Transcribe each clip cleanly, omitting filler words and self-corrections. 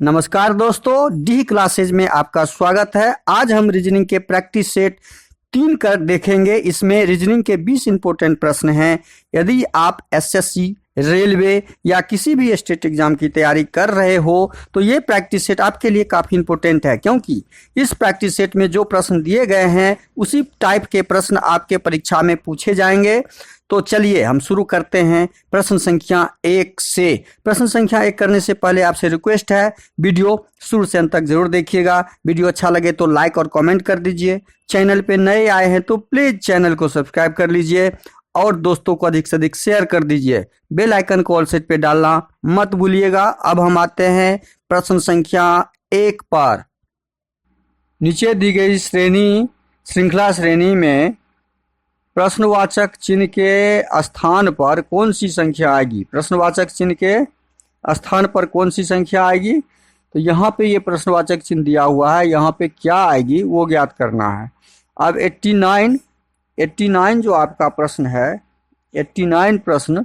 नमस्कार दोस्तों, D classes में आपका स्वागत है। आज हम रीजनिंग के प्रैक्टिस सेट 3 कर देखेंगे। इसमें रीजनिंग के 20 इंपॉर्टेंट प्रश्न हैं। यदि आप एसएससी, रेलवे या किसी भी स्टेट एग्जाम की तैयारी कर रहे हो तो ये प्रैक्टिस सेट आपके लिए काफ़ी इंपॉर्टेंट है, क्योंकि इस प्रैक्टिस सेट में जो प्रश्न दिए गए हैं उसी टाइप के प्रश्न आपके परीक्षा में पूछे जाएंगे। तो चलिए हम शुरू करते हैं प्रश्न संख्या 1 से। प्रश्न संख्या 1 करने से पहले आपसे रिक्वेस्ट है, वीडियो शुरू से अंत तक जरूर देखिएगा। वीडियो अच्छा लगे तो लाइक और कमेंट कर दीजिए। चैनल पे नए आए हैं तो प्लीज चैनल को सब्सक्राइब कर लीजिए और दोस्तों को अधिक से अधिक शेयर कर दीजिए। बेल आइकन को ऑल सेट पे डालना मत भूलिएगा। अब हम आते हैं प्रश्न संख्या 1 पर। नीचे दी गई श्रृंखला श्रेणी में प्रश्नवाचक चिन्ह के स्थान पर कौन सी संख्या आएगी? प्रश्नवाचक चिन्ह के स्थान पर कौन सी संख्या आएगी? तो यहाँ पे ये प्रश्नवाचक चिन्ह दिया हुआ है, यहाँ पे क्या आएगी वो ज्ञात करना है। अब 89 जो आपका प्रश्न है, 89 प्रश्न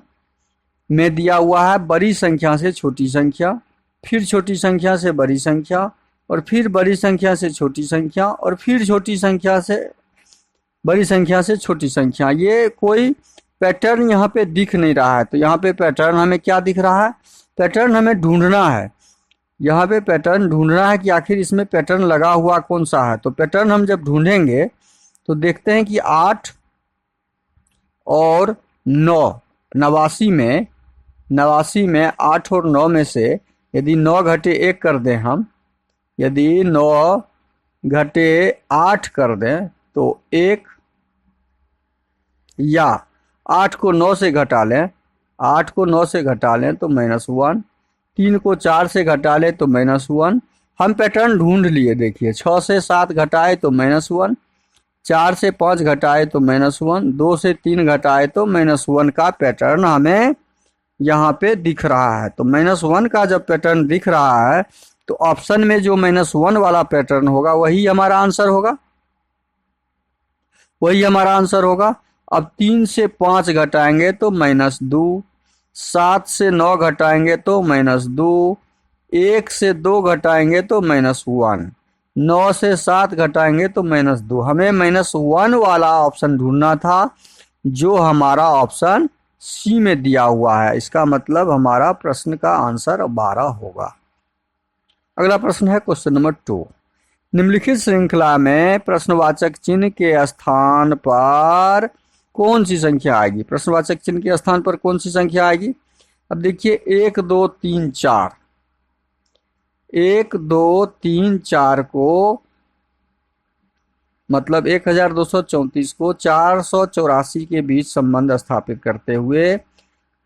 में दिया हुआ है बड़ी संख्या से छोटी संख्या, फिर छोटी संख्या से बड़ी संख्या, और फिर बड़ी संख्या से छोटी संख्या, और फिर छोटी संख्या से बड़ी संख्या से छोटी संख्या। ये कोई पैटर्न यहाँ पे दिख नहीं रहा है। तो यहाँ पे पैटर्न हमें क्या दिख रहा है? पैटर्न हमें ढूंढना है। यहाँ पे पैटर्न ढूंढना है कि आखिर इसमें पैटर्न लगा हुआ कौन सा है। तो पैटर्न हम जब ढूंढेंगे तो देखते हैं कि 8 और 9, 89 में 8 और 9 में से यदि 9 घटे 1 कर दें हम, यदि 9 घटे 8 कर दें तो 1, या 8 को 9 से घटा लें, 8 को 9 से घटा लें तो -1, 3 को 4 से घटा लें तो -1। हम पैटर्न ढूंढ लिए। देखिए 6 से 7 घटाए तो -1, 4 से 5 घटाए तो -1, 2 से 3 घटाए तो -1 का पैटर्न हमें यहाँ पे दिख रहा है। तो -1 का जब पैटर्न दिख रहा है तो ऑप्शन में जो -1 वाला पैटर्न होगा वही हमारा आंसर होगा, वही हमारा आंसर होगा। अब 3 से 5 घटाएंगे तो -2, 7 से 9 घटाएंगे तो -2, 1 से 2 घटाएंगे तो -1, 9 से 7 घटाएंगे तो -2। हमें -1 वाला ऑप्शन ढूंढना था जो हमारा ऑप्शन सी में दिया हुआ है। इसका मतलब हमारा प्रश्न का आंसर 12 होगा। अगला प्रश्न है क्वेश्चन नंबर 2। निम्नलिखित श्रृंखला में प्रश्नवाचक चिन्ह के स्थान पर कौन सी संख्या आएगी? प्रश्नवाचक चिन्ह के स्थान पर कौन सी संख्या आएगी? अब देखिए 1 2 3 4, 1 2 3 4 को मतलब 1234 को 484 के बीच संबंध स्थापित करते हुए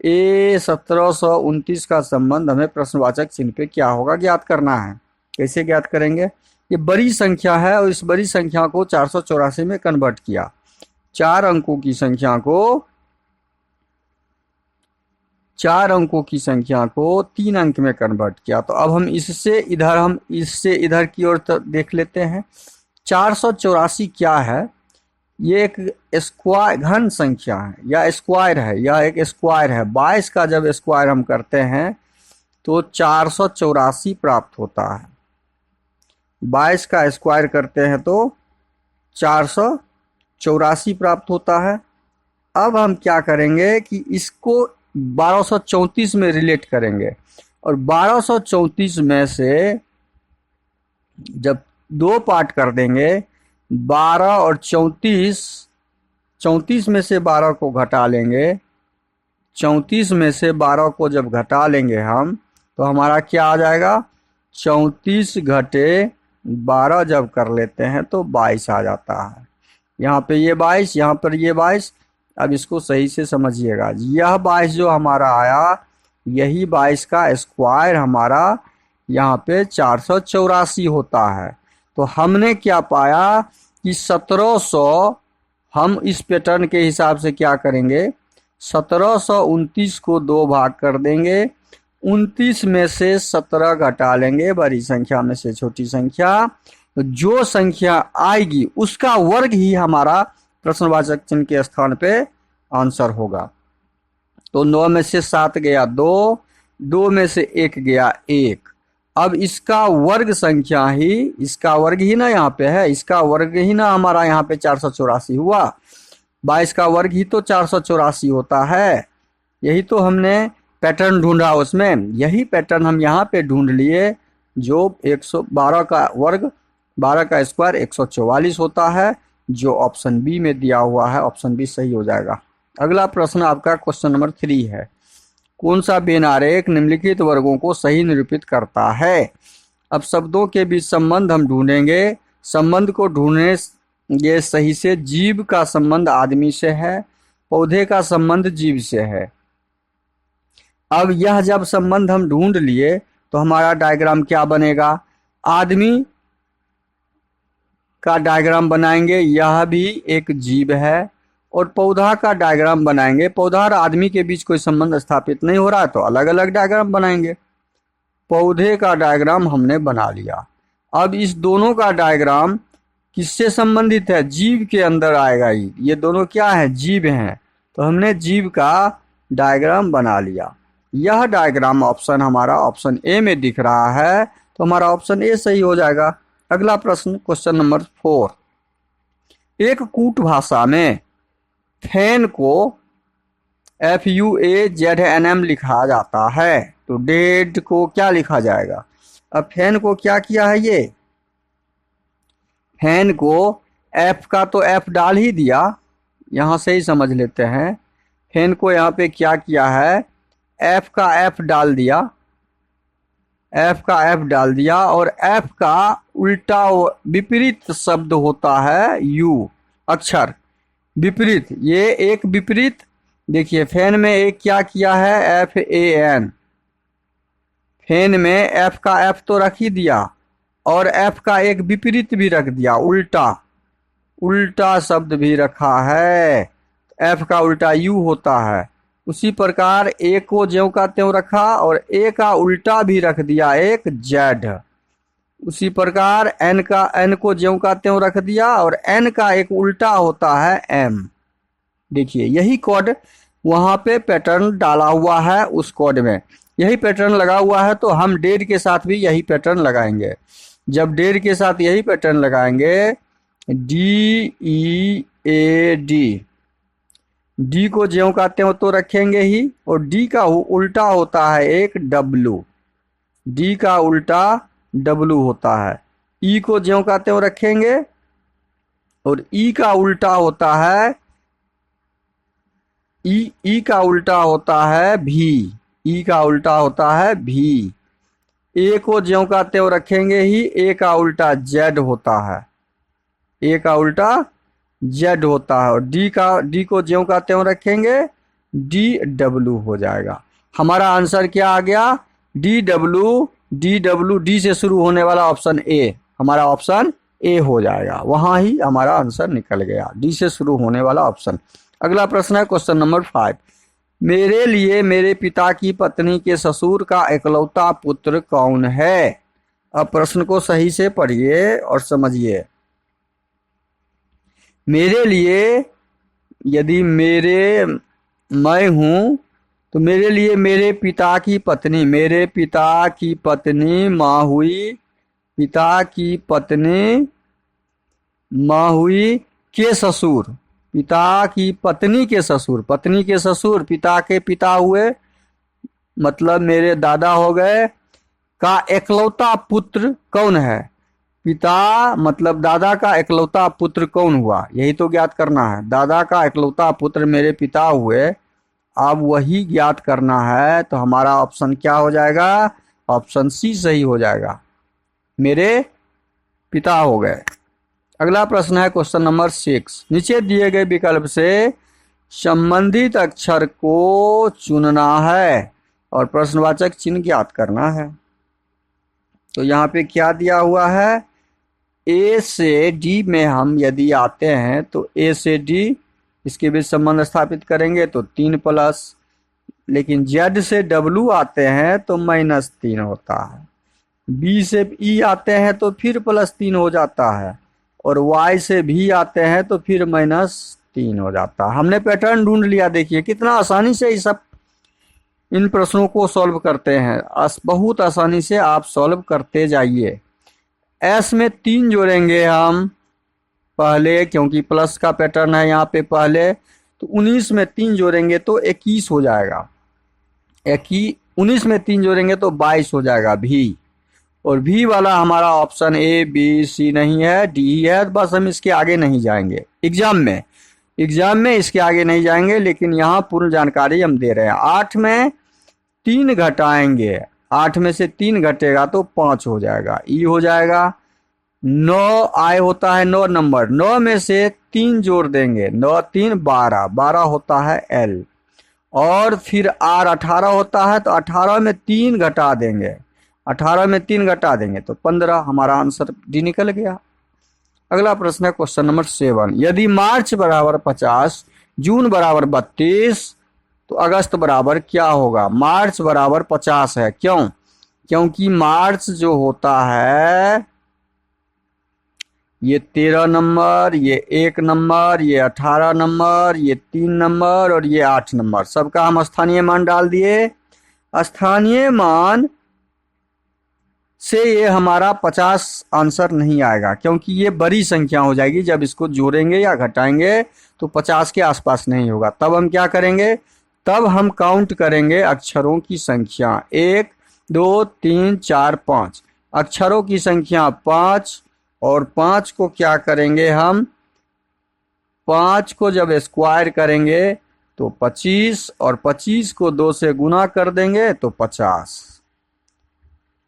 1729 का संबंध हमें प्रश्नवाचक चिन्ह पे क्या होगा ज्ञात करना है। कैसे ज्ञात करेंगे? ये बड़ी संख्या है और इस बड़ी संख्या को 484 में कन्वर्ट किया। 4 अंकों की संख्या को 3 अंक में कन्वर्ट किया। तो अब हम इससे इधर की ओर देख लेते हैं। 484 क्या है? ये एक स्क्वायर घन संख्या है या स्क्वायर है, यह एक स्क्वायर है। 22 का जब स्क्वायर हम करते हैं तो 484 प्राप्त होता है। 22 का स्क्वायर करते हैं तो 484 प्राप्त होता है। अब हम क्या करेंगे कि इसको 1234 में रिलेट करेंगे, और 1234 में से जब 2 पार्ट कर देंगे, 12 और 34 में से 12 को घटा लेंगे, 34 में से 12 को जब घटा लेंगे हम तो हमारा क्या आ जाएगा? 34 घटे 12 जब कर लेते हैं तो 22 आ जाता है। यहाँ पे ये 22, यहाँ पर ये 22। अब इसको सही से समझिएगा। यह 22 जो हमारा आया, यही 22 का स्क्वायर हमारा यहाँ पे 484 होता है। तो हमने क्या पाया कि 1700, हम इस पैटर्न के हिसाब से क्या करेंगे? 1729 को 2 भाग कर देंगे, 29 में से 17 घटा लेंगे, बड़ी संख्या में से छोटी संख्या, तो जो संख्या आएगी उसका वर्ग ही हमारा प्रश्नवाचक चिन्ह के स्थान पे आंसर होगा। तो 9 में से 7 गया 2, 2 में से 1 गया 1, अब इसका वर्ग संख्या ही, इसका वर्ग ही ना यहाँ पे है, इसका वर्ग ही ना हमारा यहाँ पे 484 हुआ। 22 का वर्ग ही तो 484 होता है। यही तो हमने पैटर्न ढूंढा उसमें, यही पैटर्न हम यहाँ पे ढूंढ लिए। जो 112 का वर्ग 12 का स्क्वायर 144 होता है, जो ऑप्शन बी में दिया हुआ है। ऑप्शन बी सही हो जाएगा। अगला प्रश्न आपका क्वेश्चन नंबर 3 है। कौन सा बेन आरेख निम्नलिखित वर्गों को सही निरूपित करता है? अब शब्दों के बीच संबंध हम ढूंढेंगे। संबंध को ढूंढने सही से। जीव का संबंध आदमी से है, पौधे का संबंध जीव से है। अब यह जब संबंध हम ढूंढ लिए तो हमारा डायग्राम क्या बनेगा? आदमी का डायग्राम बनाएंगे, यह भी एक जीव है। और पौधा का डायग्राम बनाएंगे, पौधा और आदमी के बीच कोई संबंध स्थापित नहीं हो रहा है तो अलग अलग डायग्राम बनाएंगे। पौधे का डायग्राम हमने बना लिया। अब इस दोनों का डायग्राम किससे संबंधित है? जीव के अंदर आएगा ही। ये दोनों क्या है? जीव हैं। तो हमने जीव का डायग्राम बना लिया। यह डायग्राम ऑप्शन हमारा ऑप्शन ए में दिख रहा है, तो हमारा ऑप्शन ए सही हो जाएगा। अगला प्रश्न क्वेश्चन नंबर 4। एक कूट भाषा में फैन को FUAZNM लिखा जाता है, तो डेड को क्या लिखा जाएगा? अब फैन को क्या किया है? ये फैन को F का तो F डाल ही दिया, यहां से ही समझ लेते हैं। फैन को यहाँ पे क्या किया है? F का F डाल दिया, F का F डाल दिया। और F का उल्टा विपरीत शब्द होता है U, अक्षर विपरीत। ये एक विपरीत, देखिए फैन में एक क्या किया है? FAN। फैन में F का F तो रख ही दिया और F का एक विपरीत भी रख दिया, उल्टा, उल्टा शब्द भी रखा है। F का उल्टा U होता है। उसी प्रकार A को ज्यों का त्यों रखा और A का उल्टा भी रख दिया, एक Z। उसी प्रकार N को ज्यों का त्यों रख दिया और N का एक उल्टा होता है M। देखिए यही कोड वहां पे पैटर्न डाला हुआ है, उस कोड में यही पैटर्न लगा हुआ है। तो हम डेड के साथ भी यही पैटर्न लगाएंगे। जब डेड के साथ यही पैटर्न लगाएंगे, DEAD, D को ज्यों का त्यों तो रखेंगे ही, और D का उल्टा होता है एक W। D का उल्टा W होता है। E को ज्यों का त्यों रखेंगे और E का उल्टा होता है E का उल्टा होता है V। E का उल्टा होता है V। A को ज्यों का त्यों रखेंगे ही, A का उल्टा Z होता है, A का उल्टा Z होता है। और D को ज्यों का त्यों रखेंगे, DW हो जाएगा। हमारा आंसर क्या आ गया? DW, D से शुरू होने वाला ऑप्शन ए, हमारा ऑप्शन ए हो जाएगा। वहां ही हमारा आंसर निकल गया, D से शुरू होने वाला ऑप्शन। अगला प्रश्न है क्वेश्चन नंबर 5। मेरे लिए मेरे पिता की पत्नी के ससुर का इकलौता पुत्र कौन है? अब प्रश्न को सही से पढ़िए और समझिए। मेरे लिए, यदि मैं हूं तो मेरे लिए मेरे पिता की पत्नी, मेरे पिता की पत्नी माँ हुई, पिता की पत्नी माँ हुई के ससुर, पिता की पत्नी के ससुर, पत्नी के ससुर पिता के पिता हुए, मतलब मेरे दादा हो गए, का इकलौता पुत्र कौन है? पिता मतलब दादा का इकलौता पुत्र कौन हुआ, यही तो ज्ञात करना है। दादा का इकलौता पुत्र मेरे पिता हुए, अब वही ज्ञात करना है। तो हमारा ऑप्शन क्या हो जाएगा? ऑप्शन सी सही हो जाएगा, मेरे पिता हो गए। अगला प्रश्न है क्वेश्चन नंबर 6। नीचे दिए गए विकल्प से संबंधित अक्षर को चुनना है और प्रश्नवाचक चिन्ह ज्ञात करना है। तो यहाँ पे क्या दिया हुआ है? ए से डी में हम यदि आते हैं तो ए से डी, इसके बीच संबंध स्थापित करेंगे तो 3+, लेकिन जेड से डब्लू आते हैं तो -3 होता है। बी से ई आते हैं तो फिर +3 हो जाता है, और वाई से भी आते हैं तो फिर -3 हो जाता है। हमने पैटर्न ढूंढ लिया। देखिए कितना आसानी से ये सब इन प्रश्नों को सॉल्व करते हैं। बहुत आसानी से आप सॉल्व करते जाइए। एस में 3 जोड़ेंगे हम पहले, क्योंकि प्लस का पैटर्न है यहाँ पे पहले, तो 19 में 3 जोड़ेंगे तो 21 हो जाएगा। 19 में 3 जोड़ेंगे तो 22 हो जाएगा भी। और भी वाला हमारा ऑप्शन ए बी सी नहीं है, डी ही है। बस हम इसके आगे नहीं जाएंगे एग्जाम में इसके आगे नहीं जाएंगे, लेकिन यहाँ पूर्ण जानकारी हम दे रहे हैं। 8 में 3 घटाएंगे, 8 में से 3 घटेगा तो 5 हो जाएगा, ई हो जाएगा। 9 आय होता है 9 नंबर, 9 में से 3 जोड़ देंगे, 9 3 12, 12 होता है एल। और फिर आर 18 होता है, तो 18 में 3 घटा देंगे, 18 में 3 घटा देंगे तो 15। हमारा आंसर डी निकल गया। अगला प्रश्न है क्वेश्चन नंबर 7। यदि मार्च बराबर 50, जून बराबर 32, तो अगस्त बराबर क्या होगा? मार्च बराबर 50 है, क्यों? क्योंकि मार्च जो होता है ये 13 नंबर, ये 1 नंबर, ये 18 नंबर, ये 3 नंबर और ये 8 नंबर, सबका हम स्थानीय मान डाल दिए। स्थानीय मान से ये हमारा 50 आंसर नहीं आएगा, क्योंकि ये बड़ी संख्या हो जाएगी। जब इसको जोड़ेंगे या घटाएंगे तो 50 के आसपास नहीं होगा। तब हम क्या करेंगे? तब हम काउंट करेंगे अक्षरों की संख्या, 1 2 3 4 5, अक्षरों की संख्या 5। और 5 को क्या करेंगे हम? 5 को जब स्क्वायर करेंगे तो 25, और 25 को 2 से गुना कर देंगे तो 50।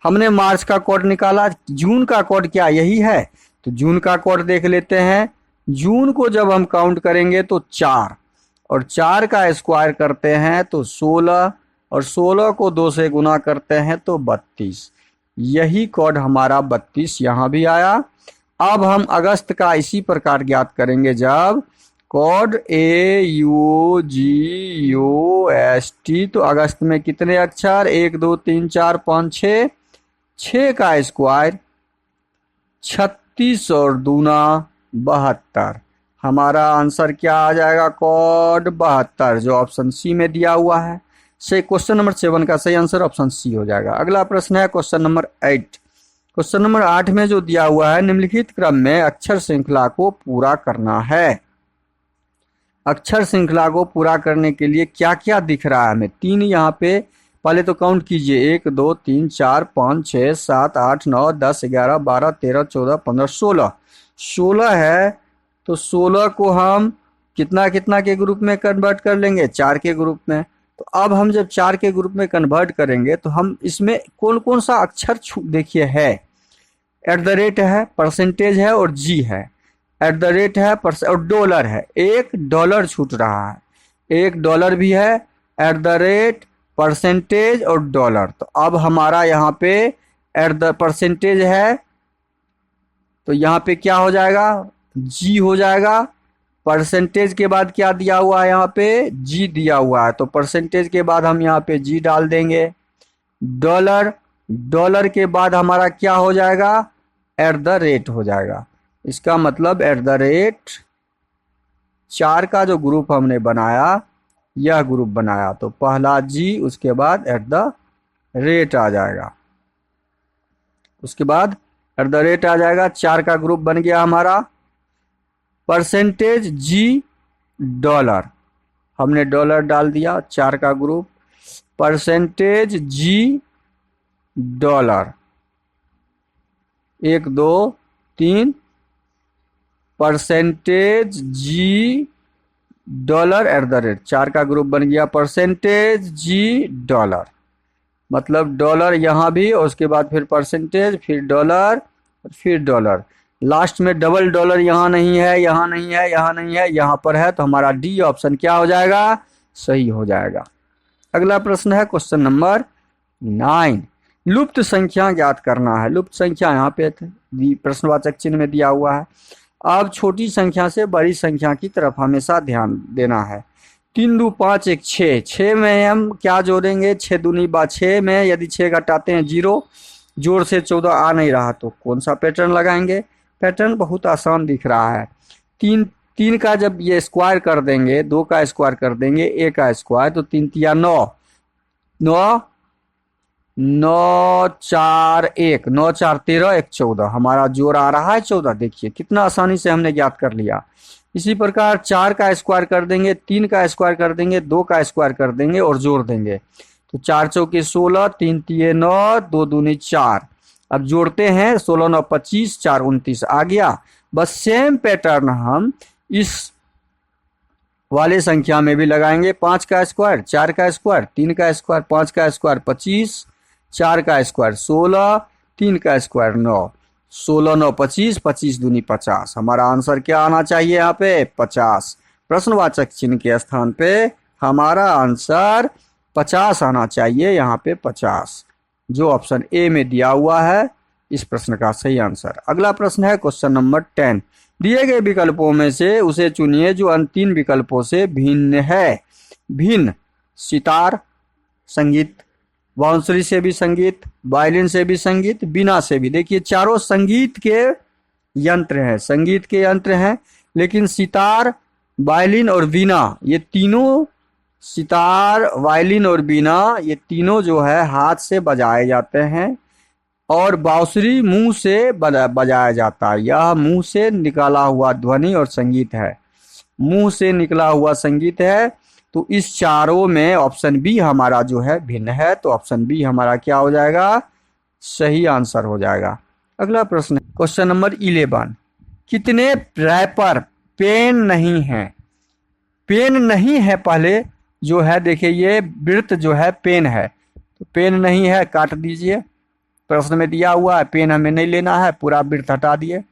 हमने मार्च का कोड निकाला। जून का कोड क्या यही है? तो जून का कोड देख लेते हैं। जून को जब हम काउंट करेंगे तो 4, और 4 का स्क्वायर करते हैं तो 16, और 16 को 2 से गुना करते हैं तो 32। यही कोड हमारा 32 यहाँ भी आया। अब हम अगस्त का इसी प्रकार ज्ञात करेंगे। जब कोड AUGUST, तो अगस्त में कितने अक्षर? 1 2 3 4 5 6, 6 का स्क्वायर 36 और दूना 72। हमारा आंसर क्या आ जाएगा? कोड 72, जो ऑप्शन सी में दिया हुआ है। से क्वेश्चन नंबर 7 का सही आंसर ऑप्शन सी हो जाएगा। अगला प्रश्न है क्वेश्चन नंबर 8। क्वेश्चन नंबर 8 में जो दिया हुआ है, निम्नलिखित क्रम में अक्षर श्रृंखला को पूरा करना है। अक्षर श्रृंखला को पूरा करने के लिए क्या क्या दिख रहा है हमें? 3 यहाँ पे, पहले तो काउंट कीजिए, 1 2 3 4 5 6 7 8 9 10 11 12 13 14 15 16, 16 है। तो 16 को हम कितना कितना के ग्रुप में कन्वर्ट कर लेंगे? 4 के ग्रुप में। तो अब हम जब 4 के ग्रुप में कन्वर्ट करेंगे तो हम इसमें कौन कौन सा अक्षर देखिए है। @ है, परसेंटेज है और जी है। @ है और डॉलर है। $1 छूट रहा है, $1 भी है, @ परसेंटेज और डॉलर। तो अब हमारा यहाँ पे परसेंटेज है, तो यहाँ पे क्या हो जाएगा? जी हो जाएगा। परसेंटेज के बाद क्या दिया हुआ है? यहाँ पे जी दिया हुआ है, तो परसेंटेज के बाद हम यहाँ पे जी डाल देंगे। डॉलर के बाद हमारा क्या हो जाएगा? @ हो जाएगा। इसका मतलब @ 4 का जो ग्रुप हमने बनाया, यह ग्रुप बनाया, तो पहला जी, उसके बाद @ आ जाएगा, उसके बाद @ आ जाएगा। 4 का ग्रुप बन गया हमारा। परसेंटेज जी डॉलर, हमने डॉलर डाल दिया। 4 का ग्रुप, परसेंटेज जी डॉलर, 1 2 3, परसेंटेज जी डॉलर @ 4 का ग्रुप बन गया। परसेंटेज जी डॉलर, मतलब डॉलर यहाँ भी, और उसके बाद फिर परसेंटेज, फिर डॉलर, फिर डॉलर। लास्ट में डबल डॉलर यहाँ नहीं है, यहाँ नहीं है, यहाँ नहीं है, यहाँ पर है, तो हमारा डी ऑप्शन क्या हो जाएगा? सही हो जाएगा। अगला प्रश्न है क्वेश्चन नंबर 9। लुप्त संख्या ज्ञात करना है। लुप्त संख्या यहाँ पे प्रश्नवाचक चिन्ह में दिया हुआ है। अब छोटी संख्या से बड़ी संख्या की तरफ हमेशा ध्यान देना है। 3 2 5 1 6, 6 में हम क्या जोड़ेंगे? 6 दूनी 6 में यदि 6 घटाते हैं 0, जोड़ से 14 आ नहीं रहा, तो कौन सा पैटर्न लगाएंगे? पैटर्न बहुत आसान दिख रहा है। 3 का जब ये स्क्वायर कर देंगे, 2 का स्क्वायर कर देंगे, 1 का स्क्वायर, तो 3 3 9, 9 9 4 1 9 4 13 1 14 हमारा जोड़ आ रहा है 14। देखिए कितना आसानी से हमने ज्ञात कर लिया। इसी प्रकार 4 का स्क्वायर कर देंगे, 3 का स्क्वायर कर देंगे, 2 का स्क्वायर कर देंगे और जोड़ देंगे। तो 4 चौके 16, 3 तिये 9, 2 दूनी 4। अब जोड़ते हैं 16 9 25, 4 29 आ गया। बस सेम पैटर्न हम इस वाले संख्या में भी लगाएंगे। 5 का स्क्वायर, 4 का स्क्वायर, 3 का स्क्वायर, 5 का स्क्वायर 25, 4 का स्क्वायर 16, 3 का स्क्वायर 9, 16 9 25, 25 दूनी 50। हमारा आंसर क्या आना चाहिए यहाँ पे 50। प्रश्नवाचक चिन्ह के स्थान पे हमारा आंसर 50 आना चाहिए, यहाँ पे 50 जो ऑप्शन ए में दिया हुआ है इस प्रश्न का सही आंसर। अगला प्रश्न है क्वेश्चन नंबर 10। दिए गए विकल्पों में से उसे चुनिए जो अन्य 3 विकल्पों से भिन्न है। भिन्न, सितार संगीत, बांसुरी से भी संगीत, वायलिन से भी संगीत, बीना से भी। देखिए चारों संगीत के यंत्र हैं, संगीत के यंत्र हैं, लेकिन सितार, वायलिन और बीना ये तीनों, सितार, वायलिन और बीना ये तीनों जो है हाथ से बजाए जाते हैं और बांसुरी मुंह से बजाया जाता है। यह मुंह से निकाला हुआ ध्वनि और संगीत है, मुंह से निकला हुआ संगीत है। तो इस चारों में ऑप्शन बी हमारा जो है भिन्न है, तो ऑप्शन बी हमारा क्या हो जाएगा सही आंसर हो जाएगा। अगला प्रश्न क्वेश्चन नंबर 11। कितने रैपर पेन नहीं है? पेन नहीं है पहले जो है, देखिए ये वृत्त जो है पेन है, तो पेन नहीं है काट दीजिए। प्रश्न में दिया हुआ है पेन हमें नहीं लेना है, पूरा वृत्त हटा दिए।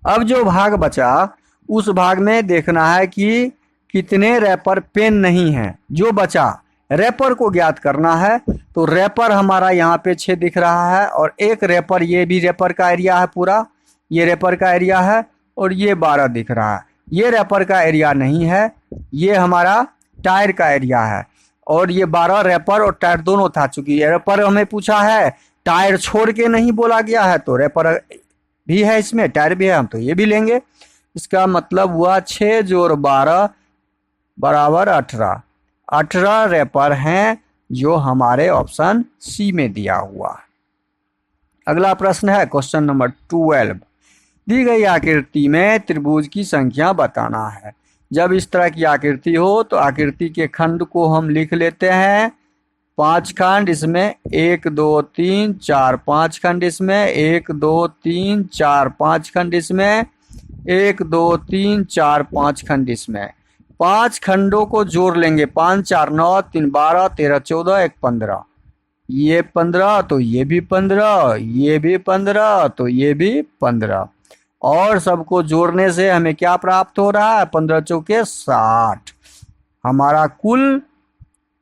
अब जो भाग बचा उस भाग में देखना है कि कितने रैपर पेन नहीं है। जो बचा रैपर को ज्ञात करना है, तो रैपर हमारा यहाँ पे 6 दिख रहा है और एक रैपर, ये भी रैपर का एरिया है पूरा, ये रैपर का एरिया है और ये 12 दिख रहा है। ये रैपर का एरिया नहीं है, ये हमारा टायर का एरिया है और ये 12 रैपर और टायर दोनों था। चूंकि रैपर हमें पूछा है, टायर छोड़ के नहीं बोला गया है, तो रैपर भी है इसमें, टायर भी है, हम तो ये भी लेंगे। इसका मतलब हुआ 6 जोड़ 12 बराबर 18। 18 रैपर हैं जो हमारे ऑप्शन सी में दिया हुआ है। अगला प्रश्न है क्वेश्चन नंबर 12। दी गई आकृति में त्रिभुज की संख्या बताना है। जब इस तरह की आकृति हो तो आकृति के खंड को हम लिख लेते हैं 5 खंड, इसमें 1 2 3 4 5 खंड, इसमें 1 2 3 4 5 खंड, इसमें 1 2 3 4 5 खंड, इसमें 5 खंडों को जोड़ लेंगे। 5 4 9 3 12 13 14 1 15, ये 15 तो ये भी 15, ये भी 15 तो ये भी 15 और सबको जोड़ने से हमें क्या प्राप्त हो रहा है 15 चौके 60। हमारा कुल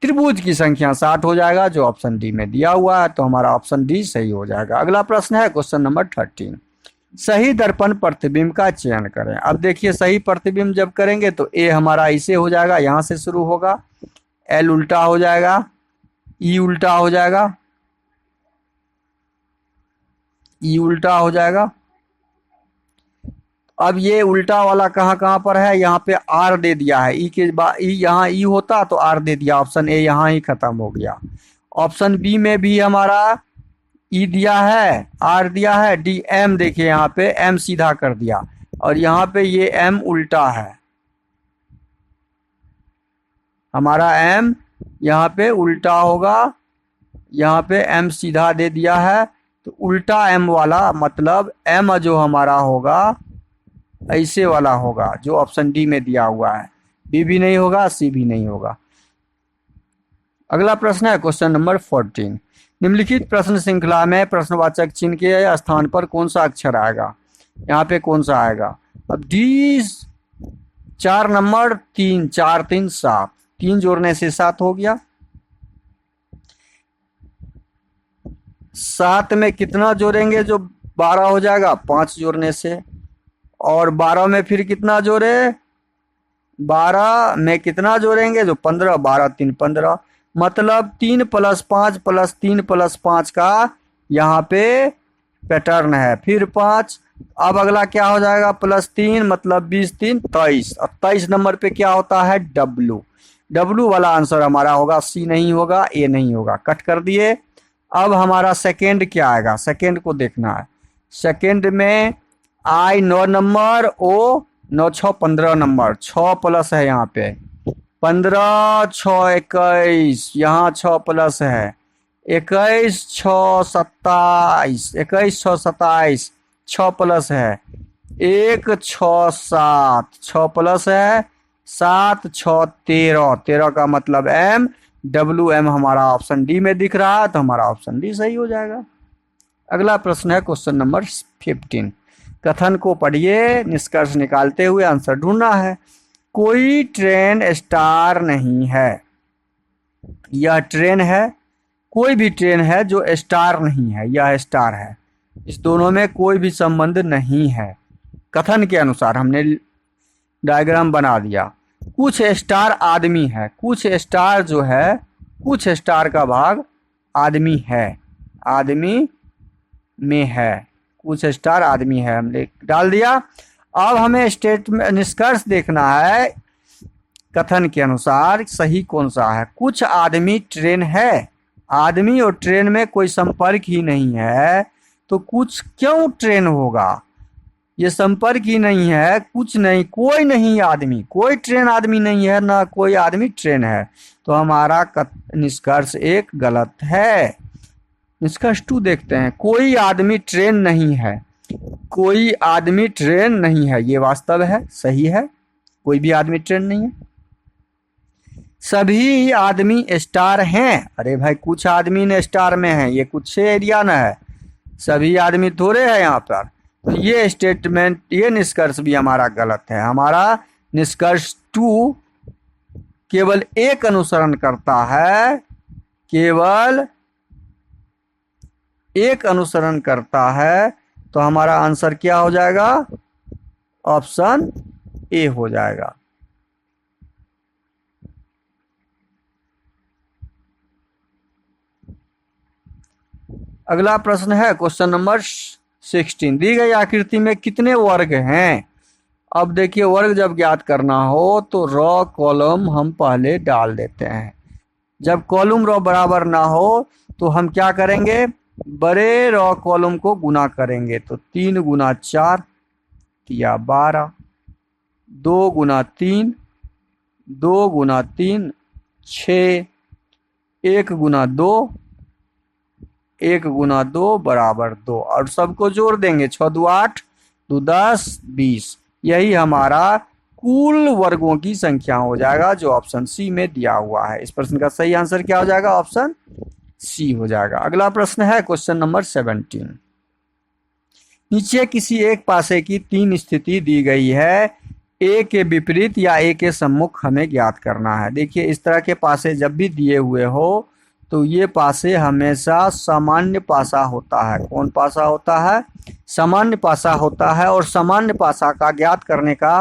त्रिभुज की संख्या 60 हो जाएगा जो ऑप्शन डी में दिया हुआ है, तो हमारा ऑप्शन डी सही हो जाएगा। अगला प्रश्न है क्वेश्चन नंबर 13। सही दर्पण प्रतिबिंब का चयन करें। अब देखिए सही प्रतिबिंब जब करेंगे तो ए हमारा ऐसे हो जाएगा, यहां से शुरू होगा, एल उल्टा हो जाएगा, ई उल्टा हो जाएगा, ई उल्टा हो जाएगा। अब ये उल्टा वाला कहाँ कहाँ पर है, यहाँ पे आर दे दिया है, ई के बाद ई, यहाँ ई होता तो आर दे दिया, ऑप्शन ए यहाँ ही खत्म हो गया। ऑप्शन बी में भी हमारा ई दिया है, आर दिया है, डी एम, देखिए यहाँ पे एम सीधा कर दिया और यहाँ पे ये एम उल्टा है, हमारा एम यहाँ पे उल्टा होगा, यहाँ पे एम सीधा दे दिया है, तो उल्टा एम वाला मतलब एम जो हमारा होगा ऐसे वाला होगा जो ऑप्शन डी में दिया हुआ है। बी भी नहीं होगा, सी भी नहीं होगा। अगला प्रश्न है क्वेश्चन नंबर 14। निम्नलिखित प्रश्न श्रृंखला में प्रश्नवाचक चिन्ह के स्थान पर कौन सा अक्षर आएगा? यहाँ पे कौन सा आएगा? अब डी 4 नंबर 3 4 3 7, 3 जोड़ने से 7 हो गया। 7 में कितना जोड़ेंगे जो 12 हो जाएगा? 5 जोड़ने से। और 12 में फिर कितना जोड़े? 12 में कितना जोड़ेंगे जो 15, 12 3 15, मतलब 3 + 5 + 3 + 5 का यहाँ पे पैटर्न है। फिर 5, अब अगला क्या हो जाएगा? +3 मतलब 20 3 23, और 23 नंबर पे क्या होता है? डब्लू। डब्लू वाला आंसर हमारा होगा, सी नहीं होगा, ए नहीं होगा, कट कर दिए। अब हमारा सेकेंड क्या आएगा, सेकेंड को देखना है। सेकेंड में आई 9 नंबर, ओ 9 6 15 नंबर, 6 प्लस है यहाँ पे, 15 6 21, यहाँ 6 प्लस है, 21 6 27, 21 6 27, 6 प्लस है, 1 6 7, 6 प्लस है 7 6 13, 13 का मतलब एम, डब्ल्यू एम हमारा ऑप्शन डी में दिख रहा है, तो हमारा ऑप्शन डी सही हो जाएगा। अगला प्रश्न है क्वेश्चन नंबर 15। कथन को पढ़िए, निष्कर्ष निकालते हुए आंसर ढूंढना है। कोई ट्रेन स्टार नहीं है। यह ट्रेन है, कोई भी ट्रेन है जो स्टार नहीं है, यह स्टार है। इस दोनों में कोई भी संबंध नहीं है। कथन के अनुसार हमने डायग्राम बना दिया। कुछ स्टार आदमी है, कुछ स्टार जो है, कुछ स्टार का भाग आदमी है, आदमी में है, कुछ स्टार आदमी है, हमने डाल दिया। अब हमें स्टेट में निष्कर्ष देखना है, कथन के अनुसार सही कौन सा है। कुछ आदमी ट्रेन है, आदमी और ट्रेन में कोई संपर्क ही नहीं है, तो कुछ क्यों ट्रेन होगा, ये संपर्क ही नहीं है, कुछ नहीं, कोई नहीं आदमी, कोई ट्रेन आदमी नहीं है, ना कोई आदमी ट्रेन है, तो हमारा निष्कर्ष एक गलत है। निष्कर्ष 2 देखते हैं। कोई आदमी ट्रेन नहीं है, कोई आदमी ट्रेन नहीं है, ये वास्तव है, सही है, कोई भी आदमी ट्रेन नहीं है। सभी आदमी स्टार हैं, अरे भाई कुछ आदमी ने स्टार में है, ये कुछ से एरिया ना है, सभी आदमी थोड़े हैं यहाँ पर, तो ये स्टेटमेंट, ये निष्कर्ष भी हमारा गलत है। हमारा निष्कर्ष 2 केवल एक अनुसरण करता है, केवल एक अनुसरण करता है, तो हमारा आंसर क्या हो जाएगा, ऑप्शन ए हो जाएगा। अगला प्रश्न है क्वेश्चन नंबर 16। दी गई आकृति में कितने वर्ग हैं। अब देखिए, वर्ग जब ज्ञात करना हो तो रॉ कॉलम हम पहले डाल देते हैं। जब कॉलम रॉ बराबर ना हो तो हम क्या करेंगे, बड़े रॉ कॉलम को गुना करेंगे, तो 3 गुना 4 या 12, 2 गुना 3, 2 गुना 3 6, 1 गुना 2, 1 गुना 2 बराबर 2, और सबको जोड़ देंगे, 6 2 8, 2 10 20, यही हमारा कुल वर्गों की संख्या हो जाएगा, जो ऑप्शन सी में दिया हुआ है। इस प्रश्न का सही आंसर क्या हो जाएगा, ऑप्शन सी हो जाएगा। अगला प्रश्न है क्वेश्चन नंबर 17। नीचे किसी एक पासे की 3 स्थिति दी गई है, ए के विपरीत या ए के सम्मुख हमें ज्ञात करना है। देखिए, इस तरह के पासे जब भी दिए हुए हो तो ये पासे हमेशा सामान्य पासा होता है। कौन पासा होता है, सामान्य पासा होता है। और सामान्य पासा का ज्ञात करने का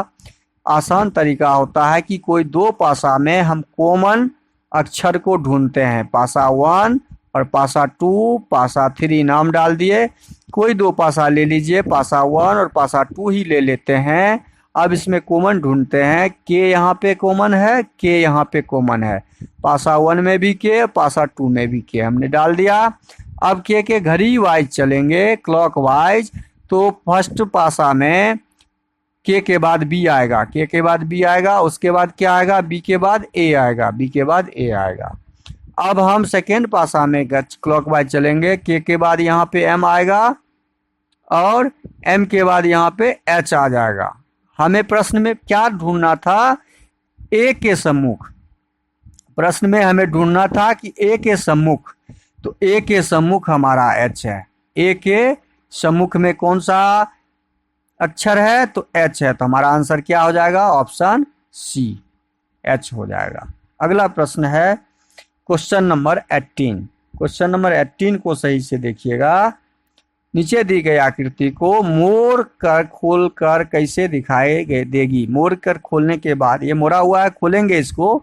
आसान तरीका होता है कि कोई 2 पासा में हम कॉमन अक्षर को ढूंढते हैं, पासा 1 और पासा 2, पासा 3 नाम डाल दिए। कोई 2 पासा ले लीजिए, पासा 1 और पासा 2 ही ले लेते हैं। अब इसमें कॉमन ढूंढते हैं, के यहाँ पे कॉमन है, के यहाँ पे कॉमन है, पासा 1 में भी के, पासा 2 में भी के, हमने डाल दिया। अब के घड़ी वाइज चलेंगे, क्लॉक वाइज, तो फर्स्ट पासा में के बाद बी आएगा, के बाद बी आएगा, उसके बाद क्या आएगा, बी के बाद ए आएगा, बी के बाद ए आएगा। अब हम सेकेंड पासा में क्लॉक वाइज चलेंगे, के बाद यहाँ पे एम आएगा और एम के बाद यहाँ पे एच आ जाएगा। हमें प्रश्न में क्या ढूंढना था, ए के सम्मुख, प्रश्न में हमें ढूंढना था कि ए के सम्मुख, तो ए के सम्मुख हमारा एच है। ए के सम्मुख में कौन सा अक्षर है, तो एच है, तो हमारा आंसर क्या हो जाएगा, ऑप्शन सी, एच हो जाएगा। अगला प्रश्न है क्वेश्चन नंबर 18। क्वेश्चन नंबर 18 को सही से देखिएगा। नीचे दी गई आकृति को मोड़ कर खोल कर कैसे दिखाई देगी। मोड़ कर खोलने के बाद, ये मोड़ा हुआ है, खोलेंगे इसको,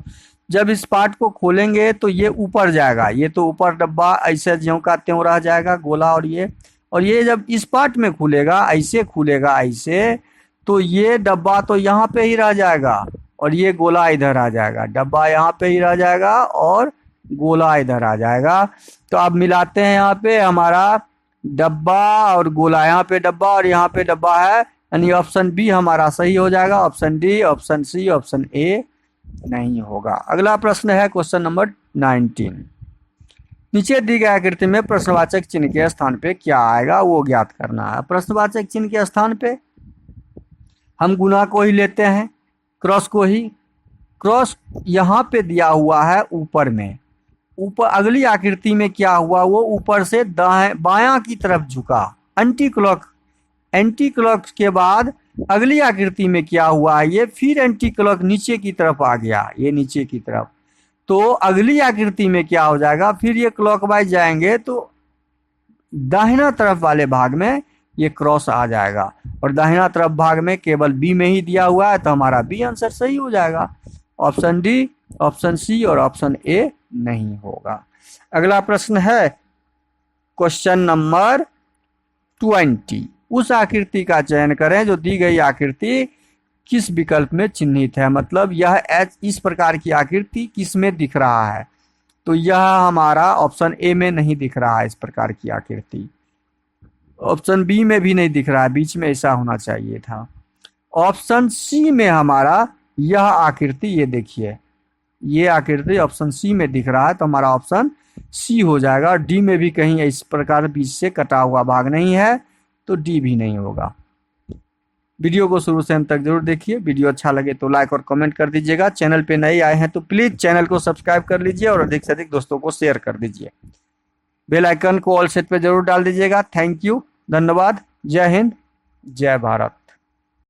जब इस पार्ट को खोलेंगे तो ये ऊपर जाएगा, ये तो ऊपर डब्बा ऐसे ज्यों का त्यों रह जाएगा गोला, और ये जब इस पार्ट में खुलेगा, ऐसे खुलेगा ऐसे, तो ये डब्बा तो यहाँ पे ही रह जाएगा और ये गोला इधर आ जाएगा, डब्बा यहाँ पे ही रह जाएगा और गोला इधर आ जाएगा। तो अब मिलाते हैं, यहाँ पे हमारा डब्बा और गोला, यहाँ पे डब्बा और यहाँ पे डब्बा है, यानी ऑप्शन बी हमारा सही हो जाएगा। Option D, option C, option A नहीं होगा। अगला प्रश्न है क्वेश्चन नंबर 19। नीचे दी गई आकृति में प्रश्नवाचक चिन्ह के स्थान पे क्या आएगा वो ज्ञात करना है। प्रश्नवाचक चिन्ह के स्थान पे हम गुना को ही लेते हैं, क्रॉस को ही। क्रॉस यहाँ पे दिया हुआ है ऊपर में, ऊपर अगली आकृति में क्या हुआ, वो ऊपर से दाएं बायां की तरफ झुका, एंटी क्लॉक। एंटी क्लॉक के बाद अगली आकृति में क्या हुआ है, ये फिर एंटी क्लॉक नीचे की तरफ आ गया, ये नीचे की तरफ। तो अगली आकृति में क्या हो जाएगा, फिर ये क्लॉकवाइज जाएंगे तो दाहिना तरफ वाले भाग में ये क्रॉस आ जाएगा, और दाहिना तरफ भाग में केवल बी में ही दिया हुआ है, तो हमारा बी आंसर सही हो जाएगा। ऑप्शन डी, ऑप्शन सी और ऑप्शन ए नहीं होगा। अगला प्रश्न है क्वेश्चन नंबर 20। उस आकृति का चयन करें जो दी गई आकृति किस विकल्प में चिन्हित है, मतलब यह इस प्रकार की आकृति किस में दिख रहा है। तो यह हमारा ऑप्शन ए में नहीं दिख रहा है, इस प्रकार की आकृति। ऑप्शन बी में भी नहीं दिख रहा है, बीच में ऐसा होना चाहिए था। ऑप्शन सी में हमारा यह आकृति, ये देखिए ये आकृति ऑप्शन सी में दिख रहा है, तो हमारा ऑप्शन सी हो जाएगा। डी में भी कहीं इस प्रकार बीच से कटा हुआ भाग नहीं है, तो डी भी नहीं होगा। वीडियो को शुरू से अंत तक जरूर देखिए। वीडियो अच्छा लगे तो लाइक और कमेंट कर दीजिएगा। चैनल पे नए आए हैं तो प्लीज चैनल को सब्सक्राइब कर लीजिए और अधिक से अधिक दोस्तों को शेयर कर दीजिए। बेल आइकन को ऑल सेट पे जरूर डाल दीजिएगा। थैंक यू, धन्यवाद, जय हिंद, जय भारत।